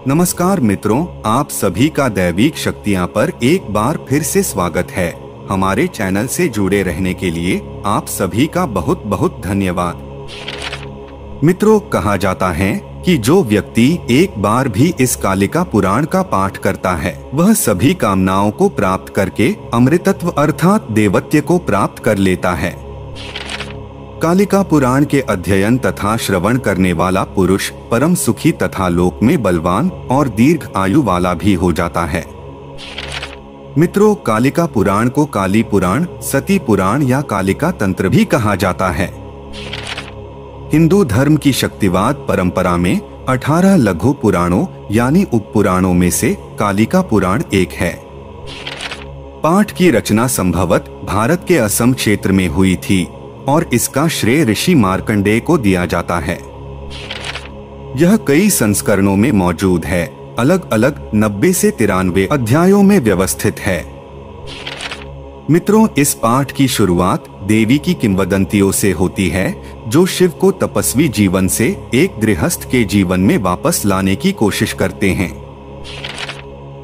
नमस्कार मित्रों, आप सभी का दैविक शक्तियाँ पर एक बार फिर से स्वागत है। हमारे चैनल से जुड़े रहने के लिए आप सभी का बहुत बहुत धन्यवाद। मित्रों, कहा जाता है कि जो व्यक्ति एक बार भी इस कालिका पुराण का पाठ करता है वह सभी कामनाओं को प्राप्त करके अमृतत्व अर्थात देवत्व को प्राप्त कर लेता है। कालिका पुराण के अध्ययन तथा श्रवण करने वाला पुरुष परम सुखी तथा लोक में बलवान और दीर्घ आयु वाला भी हो जाता है। मित्रों, कालिका पुराण को काली पुराण, सती पुराण या कालिका तंत्र भी कहा जाता है। हिंदू धर्म की शक्तिवाद परंपरा में 18 लघु पुराणों यानी उपपुराणों में से कालिका पुराण एक है। पाठ की रचना संभवत भारत के असम क्षेत्र में हुई थी और इसका श्रेय ऋषि मार्कंडेय को दिया जाता है। यह कई संस्करणों में मौजूद है, अलग अलग 90 से 93 अध्यायों में व्यवस्थित है। मित्रों, इस पाठ की शुरुआत देवी की किंवदंतियों से होती है जो शिव को तपस्वी जीवन से एक गृहस्थ के जीवन में वापस लाने की कोशिश करते हैं।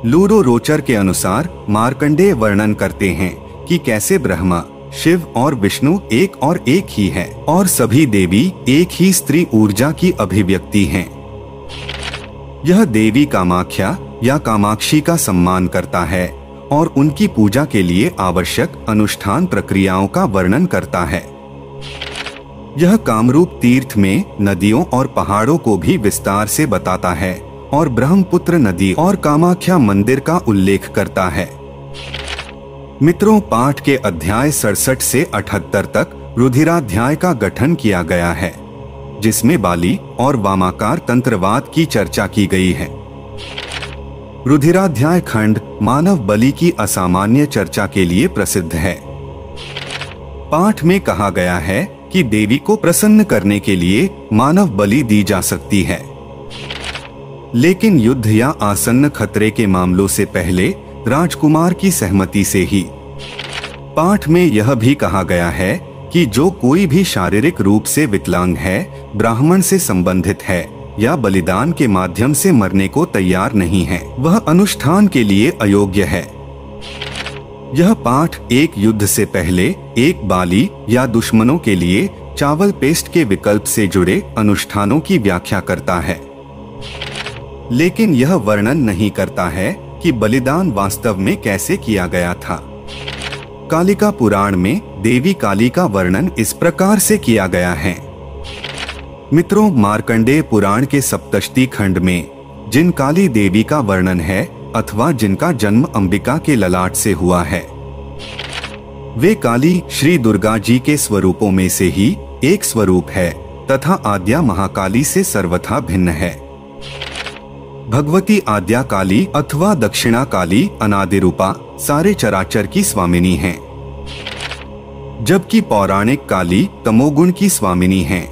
लूरो रोचर के अनुसार मार्कंडेय वर्णन करते हैं कि कैसे ब्रह्मा, शिव और विष्णु एक और एक ही है और सभी देवी एक ही स्त्री ऊर्जा की अभिव्यक्ति हैं। यह देवी कामाख्या या कामाक्षी का सम्मान करता है और उनकी पूजा के लिए आवश्यक अनुष्ठान प्रक्रियाओं का वर्णन करता है। यह कामरूप तीर्थ में नदियों और पहाड़ों को भी विस्तार से बताता है और ब्रह्मपुत्र नदी और कामाख्या मंदिर का उल्लेख करता है। मित्रों, पाठ के अध्याय 67 से 78 तक रुधिराध्याय का गठन किया गया है, जिसमें बाली और वामाकार तंत्रवाद की चर्चा की गई है। रुधिराध्याय खंड मानव बलि की असामान्य चर्चा के लिए प्रसिद्ध है। पाठ में कहा गया है कि देवी को प्रसन्न करने के लिए मानव बलि दी जा सकती है, लेकिन युद्ध या आसन्न खतरे के मामलों से पहले राजकुमार की सहमति से ही। पाठ में यह भी कहा गया है कि जो कोई भी शारीरिक रूप से विकलांग है, ब्राह्मण से संबंधित है या बलिदान के माध्यम से मरने को तैयार नहीं है, वह अनुष्ठान के लिए अयोग्य है। यह पाठ एक युद्ध से पहले एक बाली या दुश्मनों के लिए चावल पेस्ट के विकल्प से जुड़े अनुष्ठानों की व्याख्या करता है, लेकिन यह वर्णन नहीं करता है कि बलिदान वास्तव में कैसे किया गया था। कालिका पुराण में देवी काली का वर्णन इस प्रकार से किया गया है। मित्रों, मार्कंडेय पुराण के सप्तशती खंड में जिन काली देवी का वर्णन है अथवा जिनका जन्म अंबिका के ललाट से हुआ है, वे काली श्री दुर्गा जी के स्वरूपों में से ही एक स्वरूप है तथा आद्या महाकाली से सर्वथा भिन्न है। भगवती आद्या काली अथवा दक्षिणा काली अनादि रूपा सारे चराचर की स्वामिनी हैं, जबकि पौराणिक काली तमोगुण की स्वामिनी हैं।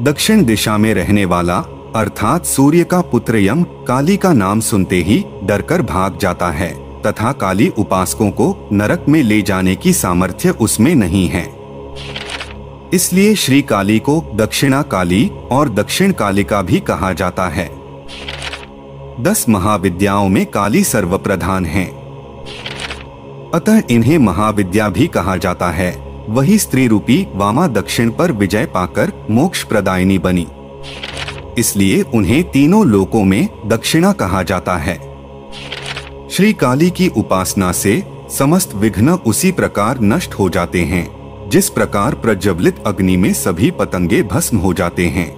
दक्षिण दिशा में रहने वाला अर्थात सूर्य का पुत्र यम काली का नाम सुनते ही डरकर भाग जाता है तथा काली उपासकों को नरक में ले जाने की सामर्थ्य उसमें नहीं है। इसलिए श्री काली को दक्षिणा काली और दक्षिण कालिका भी कहा जाता है। 10 महाविद्याओं में काली सर्वप्रधान हैं, अतः इन्हें महाविद्या भी कहा जाता है। वही स्त्री रूपी वामा दक्षिण पर विजय पाकर मोक्ष प्रदायिनी बनी, इसलिए उन्हें तीनों लोकों में दक्षिणा कहा जाता है। श्री काली की उपासना से समस्त विघ्न उसी प्रकार नष्ट हो जाते हैं जिस प्रकार प्रज्वलित अग्नि में सभी पतंगे भस्म हो जाते हैं।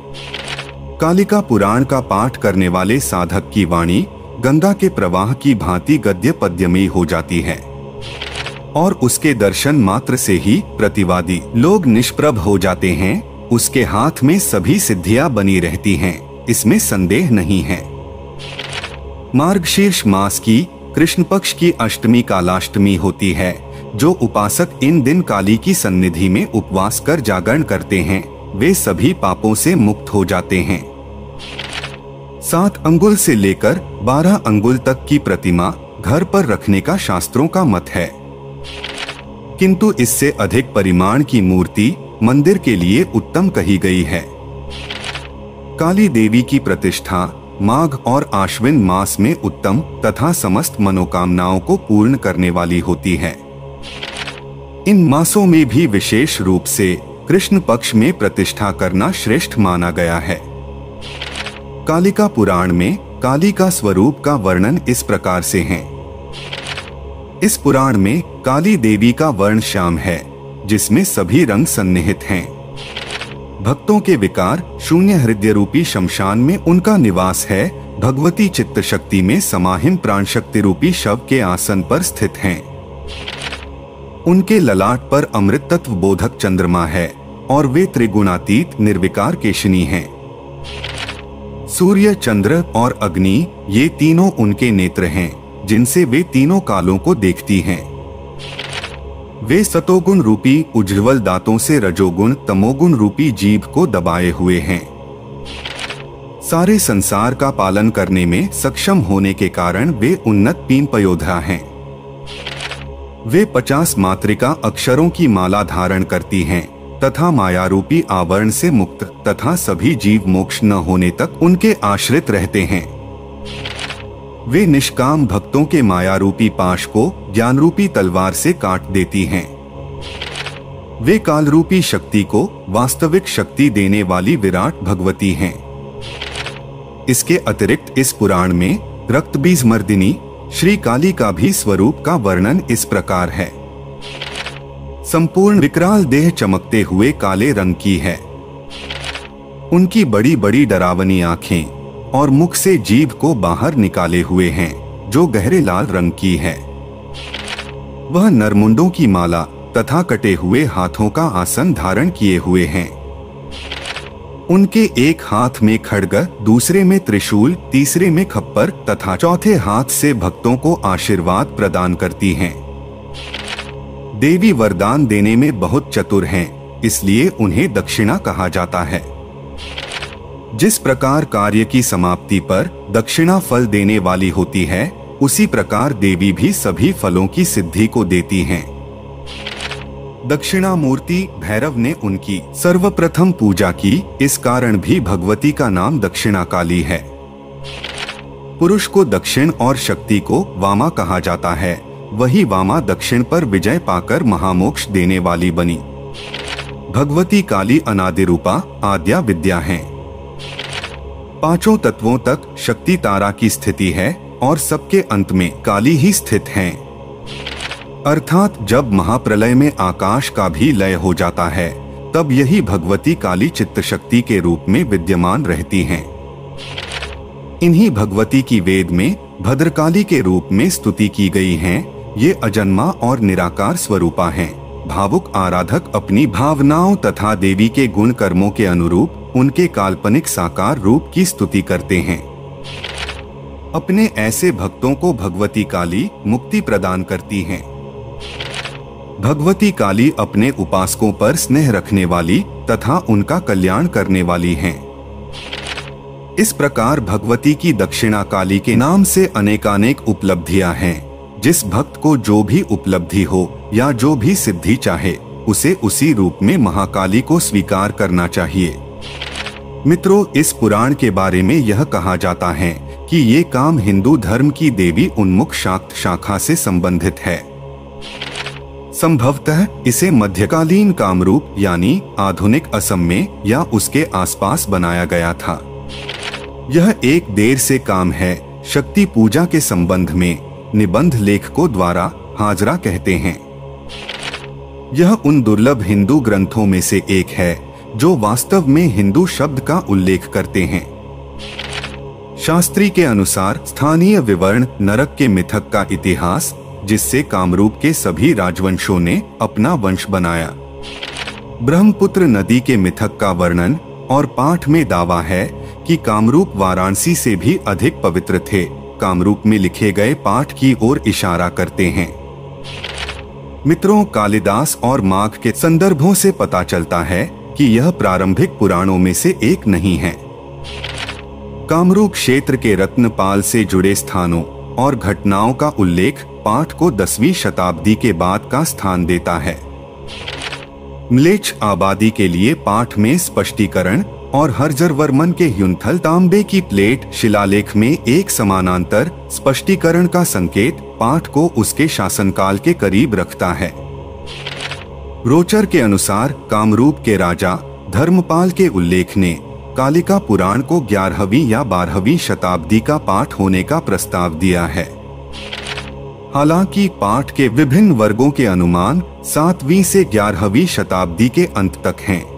कालिका पुराण का पाठ करने वाले साधक की वाणी गंगा के प्रवाह की भांति गद्य पद्यमयी हो जाती है और उसके दर्शन मात्र से ही प्रतिवादी लोग निष्प्रभ हो जाते हैं। उसके हाथ में सभी सिद्धियां बनी रहती हैं, इसमें संदेह नहीं है। मार्गशीर्ष मास की कृष्ण पक्ष की अष्टमी कालाष्टमी होती है। जो उपासक इन दिन काली की सन्निधि में उपवास कर जागरण करते हैं वे सभी पापों से मुक्त हो जाते हैं। 7 अंगुल से लेकर 12 अंगुल तक की प्रतिमा घर पर रखने का शास्त्रों का मत है, किंतु इससे अधिक परिमाण की मूर्ति मंदिर के लिए उत्तम कही गई है। काली देवी की प्रतिष्ठा माघ और आश्विन मास में उत्तम तथा समस्त मनोकामनाओं को पूर्ण करने वाली होती है। इन मासों में भी विशेष रूप से कृष्ण पक्ष में प्रतिष्ठा करना श्रेष्ठ माना गया है। कालिका पुराण में काली का स्वरूप का वर्णन इस प्रकार से है। इस पुराण में काली देवी का वर्ण श्याम है, जिसमें सभी रंग सन्निहित हैं। भक्तों के विकार शून्य हृदय रूपी शमशान में उनका निवास है। भगवती चित्त शक्ति में समाहिम प्राण शक्ति रूपी शव के आसन पर स्थित हैं। उनके ललाट पर अमृत तत्व बोधक चंद्रमा है और वे त्रिगुणातीत निर्विकार केशिनी हैं। सूर्य, चंद्र और अग्नि ये तीनों उनके नेत्र हैं, जिनसे वे तीनों कालों को देखती हैं। वे सतोगुण रूपी उज्ज्वल दांतों से रजोगुण तमोगुण रूपी जीभ को दबाए हुए हैं। सारे संसार का पालन करने में सक्षम होने के कारण वे उन्नत पीनपयोधा हैं। वे 50 मातृका अक्षरों की माला धारण करती हैं तथा माया रूपी आवरण से मुक्त तथा सभी जीव मोक्ष न होने तक उनके आश्रित रहते हैं। वे निष्काम भक्तों के माया रूपी पाश को ज्ञान रूपी तलवार से काट देती हैं। वे काल रूपी शक्ति को वास्तविक शक्ति देने वाली विराट भगवती हैं। इसके अतिरिक्त इस पुराण में रक्तबीज मर्दिनी श्री काली का भी स्वरूप का वर्णन इस प्रकार है। संपूर्ण विकराल देह चमकते हुए काले रंग की है। उनकी बड़ी बड़ी डरावनी आंखें और मुख से जीभ को बाहर निकाले हुए हैं, जो गहरे लाल रंग की है। वह नरमुंडों की माला तथा कटे हुए हाथों का आसन धारण किए हुए हैं। उनके एक हाथ में खड्ग, दूसरे में त्रिशूल, तीसरे में खप्पर तथा चौथे हाथ से भक्तों को आशीर्वाद प्रदान करती हैं। देवी वरदान देने में बहुत चतुर हैं, इसलिए उन्हें दक्षिणा कहा जाता है। जिस प्रकार कार्य की समाप्ति पर दक्षिणा फल देने वाली होती है, उसी प्रकार देवी भी सभी फलों की सिद्धि को देती हैं। दक्षिणा मूर्ति भैरव ने उनकी सर्वप्रथम पूजा की, इस कारण भी भगवती का नाम दक्षिणा काली है। पुरुष को दक्षिण और शक्ति को वामा कहा जाता है। वही वामा दक्षिण पर विजय पाकर महामोक्ष देने वाली बनी। भगवती काली अनादि रूपा आद्या विद्या है। पांचों तत्वों तक शक्ति तारा की स्थिति है और सबके अंत में काली ही स्थित हैं। अर्थात जब महाप्रलय में आकाश का भी लय हो जाता है, तब यही भगवती काली चित्त शक्ति के रूप में विद्यमान रहती हैं। इन्हीं भगवती की वेद में भद्रकाली के रूप में स्तुति की गई है। ये अजन्मा और निराकार स्वरूपा हैं। भावुक आराधक अपनी भावनाओं तथा देवी के गुण कर्मों के अनुरूप उनके काल्पनिक साकार रूप की स्तुति करते हैं। अपने ऐसे भक्तों को भगवती काली मुक्ति प्रदान करती हैं। भगवती काली अपने उपासकों पर स्नेह रखने वाली तथा उनका कल्याण करने वाली हैं। इस प्रकार भगवती की दक्षिणा काली के नाम से अनेकानेक उपलब्धियां हैं। जिस भक्त को जो भी उपलब्धि हो या जो भी सिद्धि चाहे, उसे उसी रूप में महाकाली को स्वीकार करना चाहिए। मित्रों, इस पुराण के बारे में यह कहा जाता है कि ये काम हिंदू धर्म की देवी उन्मुख शाक्त शाखा से संबंधित है। संभवतः इसे मध्यकालीन कामरूप यानी आधुनिक असम में या उसके आसपास बनाया गया था। यह एक देर से काम है। शक्ति पूजा के संबंध में निबंध लेखकों द्वारा हाजरा कहते हैं। यह उन दुर्लभ हिंदू ग्रंथों में से एक है जो वास्तव में हिंदू शब्द का उल्लेख करते हैं। शास्त्री के अनुसार स्थानीय विवर्ण नरक के मिथक का इतिहास, जिससे कामरूप के सभी राजवंशों ने अपना वंश बनाया। ब्रह्मपुत्र नदी के मिथक का वर्णन और पाठ में दावा है कि कामरूप वाराणसी से भी अधिक पवित्र थे। कामरूप में लिखे गए पाठ की ओर इशारा करते हैं। मित्रों, कालिदास और माघ के संदर्भों से पता चलता है कि यह प्रारंभिक पुराणों में से एक नहीं है। कामरूप क्षेत्र के रत्नपाल से जुड़े स्थानों और घटनाओं का उल्लेख पाठ को 10वीं शताब्दी के बाद का स्थान देता है। म्लेच्छ आबादी के लिए पाठ में स्पष्टीकरण और हर्जर वर्मन के युनथल तांबे की प्लेट शिलालेख में एक समानांतर स्पष्टीकरण का संकेत पाठ को उसके शासनकाल के करीब रखता है। रोचर के अनुसार कामरूप के राजा धर्मपाल के उल्लेख ने कालिका पुराण को 11वीं या 12वीं शताब्दी का पाठ होने का प्रस्ताव दिया है। हालांकि पाठ के विभिन्न वर्गों के अनुमान 7वीं से 11वीं शताब्दी के अंत तक हैं।